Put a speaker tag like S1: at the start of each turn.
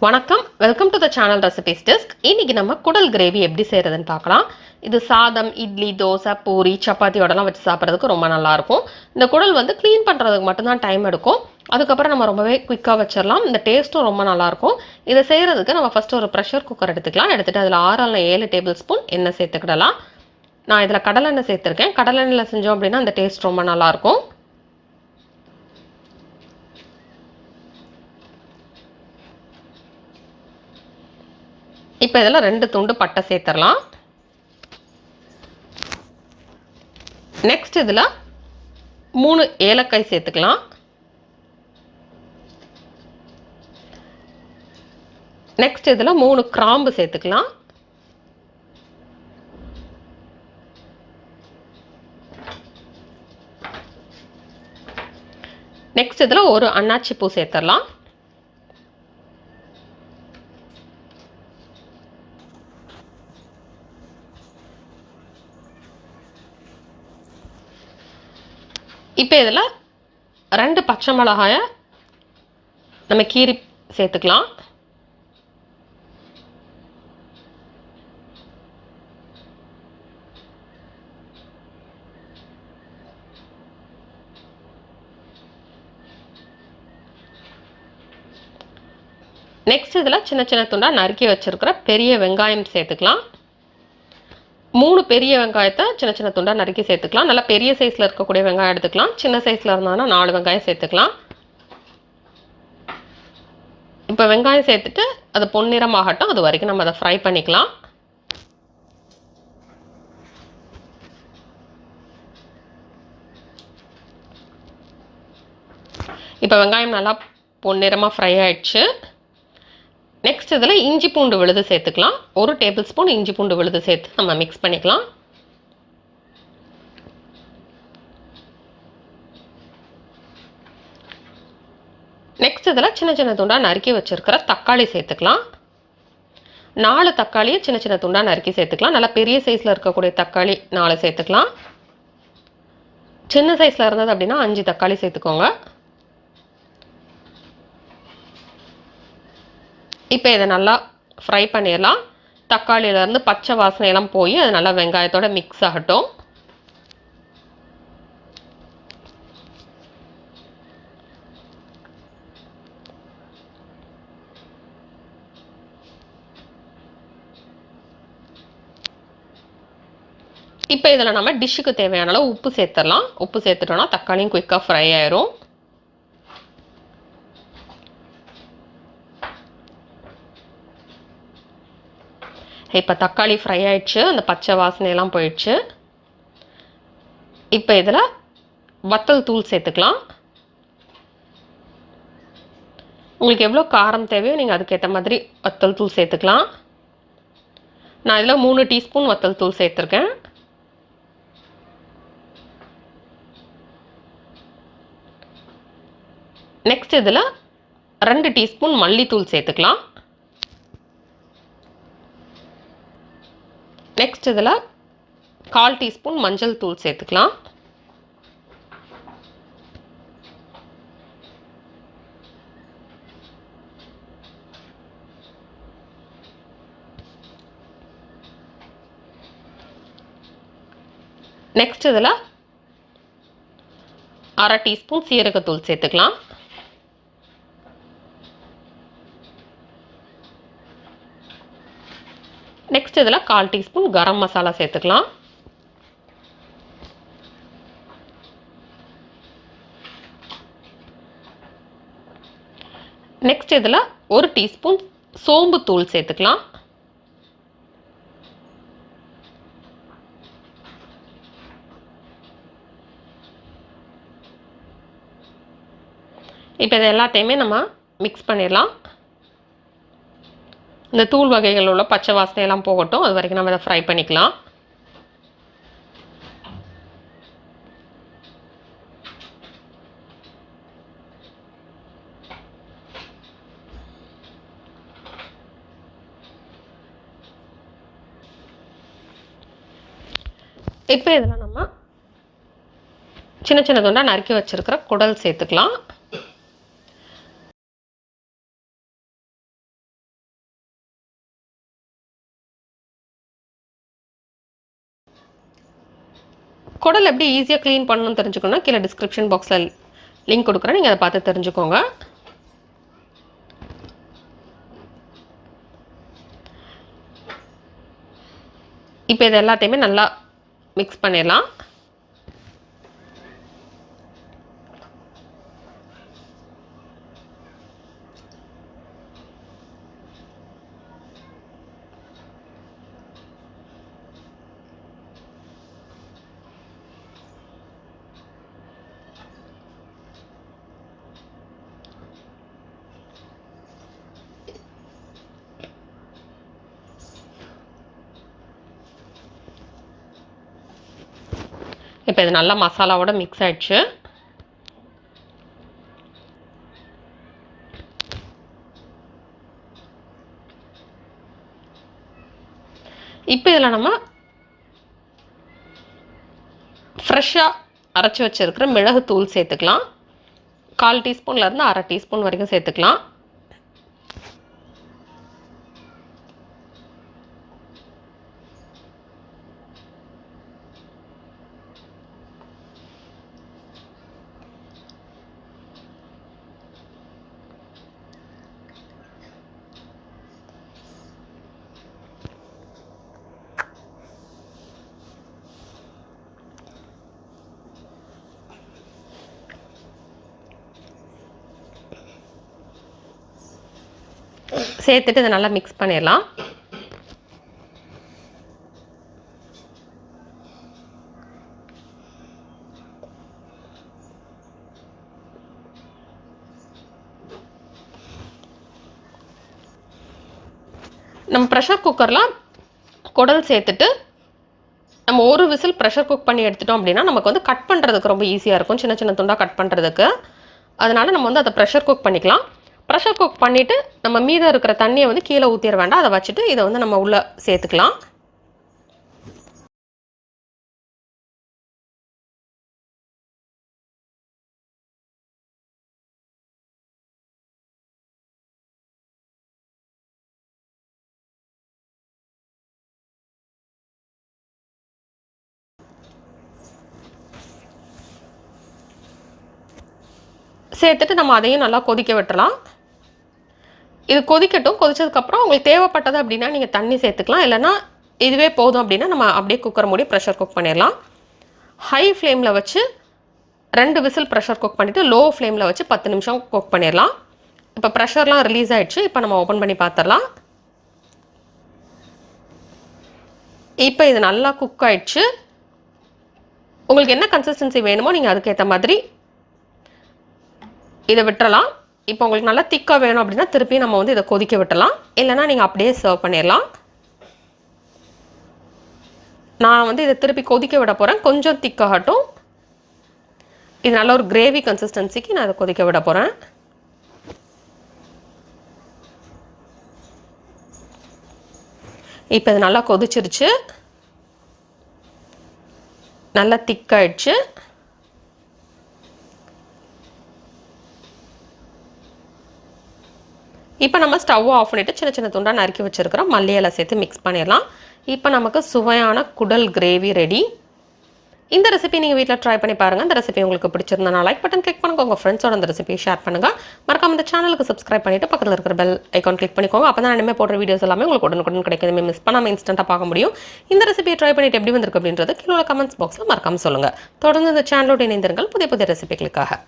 S1: வணக்கம், welcome to the channel recipes desk. இன்னைக்கு நம்ம குடல் கிரேவி எப்படி செய்யறதுன்னு பார்க்கலாம். இது சாதம், இட்லி, தோசை, பூரி, சப்பாத்தியோடலாம் வச்சு சாப்பிட்றதுக்கு ரொம்ப நல்லாயிருக்கும். இந்த குடல் வந்து க்ளீன் பண்ணுறதுக்கு மட்டும்தான் டைம் எடுக்கும். அதுக்கப்புறம் நம்ம ரொம்பவே குயிக்காக வச்சிடலாம். இந்த டேஸ்ட்டும் ரொம்ப நல்லாயிருக்கும். இதை செய்கிறதுக்கு நம்ம ஃபஸ்ட்டு ஒரு ப்ரெஷர் குக்கர் எடுத்துக்கலாம். எடுத்துகிட்டு அதில் 6 டேபிள் ஸ்பூன் எண்ணெய் சேர்த்துக்கிடலாம். நான் இதில் கடலெண்ணெய் சேர்த்துருக்கேன். கடலெண்ணெயில் செஞ்சோம் அப்படின்னா அந்த டேஸ்ட் ரொம்ப நல்லாயிருக்கும். இப்போ இதில் 2 துண்டு பட்டை சேர்த்துடலாம். நெக்ஸ்ட் இதில் 3 ஏலக்காய் சேர்த்துக்கலாம். நெக்ஸ்ட் இதில் 3 கிராம்பு சேர்த்துக்கலாம். நெக்ஸ்ட் இதில் ஒரு அன்னாச்சி பூ சேர்த்துடலாம். இப்போ இதில் 2 பச்சை மிளகாயை நம்ம கீரி சேர்த்துக்கலாம். நெக்ஸ்ட் இதில் சின்ன சின்ன துண்டாக நறுக்கி வச்சுருக்கிற பெரிய வெங்காயம் சேர்த்துக்கலாம். 3 பெரிய வெங்காயத்தை சின்ன சின்ன துண்டாக நறுக்கி சேர்த்துக்கலாம். நல்லா பெரிய சைஸில் இருக்கக்கூடிய வெங்காயம் எடுத்துக்கலாம். சின்ன சைஸில் இருந்தாங்கன்னா 4 வெங்காயம் சேர்த்துக்கலாம். இப்போ வெங்காயம் சேர்த்துட்டு அது பொன்னிறமாகட்டும். அது வரைக்கும் நம்ம அதை ஃப்ரை பண்ணிக்கலாம். இப்போ வெங்காயம் நல்லா பொன்னிறமாக ஃப்ரை ஆயிடுச்சு. நெக்ஸ்ட் இதில் இஞ்சி பூண்டு விழுது சேர்த்துக்கலாம். 1 டேபிள் ஸ்பூன் இஞ்சி பூண்டு விழுது சேர்த்து நம்ம மிக்ஸ் பண்ணிக்கலாம். நெக்ஸ்ட் இதில் சின்ன சின்ன துண்டாக நறுக்கி வச்சுருக்கிற தக்காளி சேர்த்துக்கலாம். 4 தக்காளியை சின்ன சின்ன துண்டாக நறுக்கி சேர்த்துக்கலாம். நல்லா பெரிய சைஸில் இருக்கக்கூடிய தக்காளி 4 சேர்த்துக்கலாம். சின்ன சைஸில் இருந்தது அப்படின்னா 5 தக்காளி சேர்த்துக்கோங்க. இப்போ இதை நல்லா ஃப்ரை பண்ணிடலாம். தக்காளியிலேருந்து பச்சை வாசனையெல்லாம் போய் அது நல்லா வெங்காயத்தோட மிக்ஸ் ஆகட்டும். இப்போ இதில் நம்ம டிஷ்ஷுக்கு தேவையான அளவு உப்பு சேர்த்துடலாம். உப்பு சேர்த்துட்டோன்னா தக்காளியும் குயிக்காக ஃப்ரை ஆயிரும். இப்போ தக்காளி ஃப்ரை ஆயிடுச்சு. அந்த பச்சை வாசனையெல்லாம் போயிடுச்சு. இப்போ இதில் வத்தல் தூள் சேர்த்துக்கலாம். உங்களுக்கு எவ்வளோ காரம் தேவையோ நீங்கள் அதுக்கேற்ற மாதிரி வத்தல் தூள் சேர்த்துக்கலாம். நான் இதில் 3 டீஸ்பூன் வத்தல் தூள் சேர்த்துருக்கேன். நெக்ஸ்ட் இதில் 2 டீஸ்பூன் மல்லித்தூள் சேர்த்துக்கலாம். நெக்ஸ்ட் இதில் 1/4 டீஸ்பூன் மஞ்சள் தூள் சேர்த்துக்கலாம். நெக்ஸ்ட் இதில் 1/2 டீஸ்பூன் சீரகத்தூள் சேர்த்துக்கலாம். நெக்ஸ்ட் இதில் 1/4 டீஸ்பூன் கரம் மசாலா சேர்த்துக்கலாம். நெக்ஸ்ட் இதில் 1 டீஸ்பூன் சோம்பு தூள் சேர்த்துக்கலாம். இப்போ இது எல்லாத்தையுமே நம்ம மிக்ஸ் பண்ணிடலாம். இந்த தூள் வகைகள் உள்ள பச்சை வாசனையெல்லாம் போகட்டும். அது வரைக்கும் நம்ம இதை ஃப்ரை பண்ணிக்கலாம். இப்போ இதில் நம்ம சின்ன சின்ன துண்டாக நறுக்கி வச்சுருக்கிற குடல் சேர்த்துக்கலாம். குடல் எப்படி ஈஸியாக க்ளீன் பண்ணணும்னு தெரிஞ்சுக்கணும்னா கீழே டிஸ்கிரிப்ஷன் பாக்ஸில் லிங்க் கொடுக்குறேன், நீங்கள் அதை பார்த்து தெரிஞ்சுக்கோங்க. இப்போ இது எல்லாத்தையுமே நல்லா மிக்ஸ் பண்ணிடலாம். இப்போ இது நல்லா மசாலாவோட மிக்ஸ் ஆயிடுச்சு. இப்போ இதில் நம்ம ஃப்ரெஷ்ஷாக அரைச்சி வச்சுருக்கிற மிளகுத்தூள் சேர்த்துக்கலாம். 1/4 டீஸ்பூன்லேருந்து 1/2 டீஸ்பூன் வரைக்கும் சேர்த்துக்கலாம். சேர்த்துட்டு இதை நல்லா மிக்ஸ் பண்ணிடலாம். நம்ம ப்ரெஷர் குக்கரில் குடல் சேர்த்துட்டு நம்ம ஒரு விசில் ப்ரெஷர் குக் பண்ணி எடுத்துட்டோம் அப்படின்னா நமக்கு வந்து கட் பண்ணுறதுக்கு ரொம்ப ஈஸியாக இருக்கும், சின்ன சின்ன துண்டாக கட் பண்ணுறதுக்கு. அதனால் நம்ம வந்து அதை ப்ரெஷர் குக் பண்ணிக்கலாம். ப்ரெஷர் குக் பண்ணிவிட்டு நம்ம மீதம் இருக்கிற தண்ணியை வந்து கீழே ஊற்றிட வேண்டாம், அதை வச்சுட்டு இதை வந்து நம்ம உள்ளே சேர்த்துக்கலாம். சேர்த்துட்டு நம்ம அதையும் நல்லா கொதிக்க விட்டுறலாம். இது கொதிக்கட்டும். கொதிச்சதுக்கப்புறம் உங்களுக்கு தேவைப்பட்டது அப்படின்னா நீங்கள் தண்ணி சேர்த்துக்கலாம், இல்லைனா இதுவே போதும் அப்படின்னா நம்ம அப்படியே குக்கர் மூடி ப்ரெஷர் குக் பண்ணிடலாம். ஹை ஃப்ளேமில் வச்சு 2 விசில் ப்ரெஷர் குக் பண்ணிவிட்டு லோ ஃப்ளேமில் வச்சு 10 நிமிஷம் குக் பண்ணிடலாம். இப்போ ப்ரெஷர்லாம் ரிலீஸ் ஆகிடுச்சு. இப்போ நம்ம ஓப்பன் பண்ணி பார்த்துடலாம். இப்போ இது நல்லா குக் ஆகிடுச்சு. உங்களுக்கு என்ன கன்சிஸ்டன்சி வேணுமோ நீங்கள் அதுக்கேற்ற மாதிரி இதை விட்டுறலாம். இப்போ உங்களுக்கு நல்லா திக்காக வேணும் அப்படின்னா திருப்பி நம்ம வந்து இதை கொதிக்க விட்டுலாம், இல்லைனா நீங்கள் அப்படியே சர்வ் பண்ணிடலாம். நான் வந்து இதை திருப்பி கொதிக்க விட போகிறேன், கொஞ்சம் திக்காகட்டும். இது நல்ல ஒரு கிரேவி கன்சிஸ்டன்சிக்கு நான் இதை கொதிக்க விட போகிறேன். இப்போ இது நல்லா கொதிச்சிருச்சு, நல்லா திக்காயிடுச்சு. இப்போ நம்ம ஸ்டவ் ஆஃப் பண்ணிவிட்டு சின்ன சின்ன துண்டாக நறுக்கி வச்சுருக்கிறோம் மல்லி இலை சேர்த்து மிக்ஸ் பண்ணிடலாம். இப்போ நமக்கு சுவையான குடல் கிரேவி ரெடி. இந்த ரெசிபி நீங்கள் வீட்டில் ட்ரை பண்ணி பாருங்கள். இந்த ரெசிபி உங்களுக்கு பிடிச்சிருந்தா லைக் பட்டன் கிளிக் பண்ணுங்க, உங்கள் ஃப்ரெண்ட்ஸோட அந்த ரெசிபியை ஷேர் பண்ணுங்கள். மறக்காம இந்த சேனலுக்கு சப்ஸ்கிரைப் பண்ணிவிட்டு பக்கத்தில் இருக்கிற பெல் ஐக்கான் கிளிக் பண்ணிக்கோங்க. அப்போ தான் இனிமேல் போடுற வீடியோஸ் எல்லாமே உங்களுக்கு உடனுக்குடன் கிடைக்கும், மிஸ் பண்ணாமல் இன்ஸ்டண்ட்டாக பார்க்க முடியும். இந்த ரெசிபியை ட்ரை பண்ணிட்டு எப்படி வந்திருக்கு அப்படின்றது கீழே கமெண்ட்ஸ் பாக்ஸில் மறக்காமல் சொல்லுங்கள். தொடர்ந்து இந்த சேனலோட இணைந்திருங்கள் புதிய புதிய ரெசிபிகளுக்காக.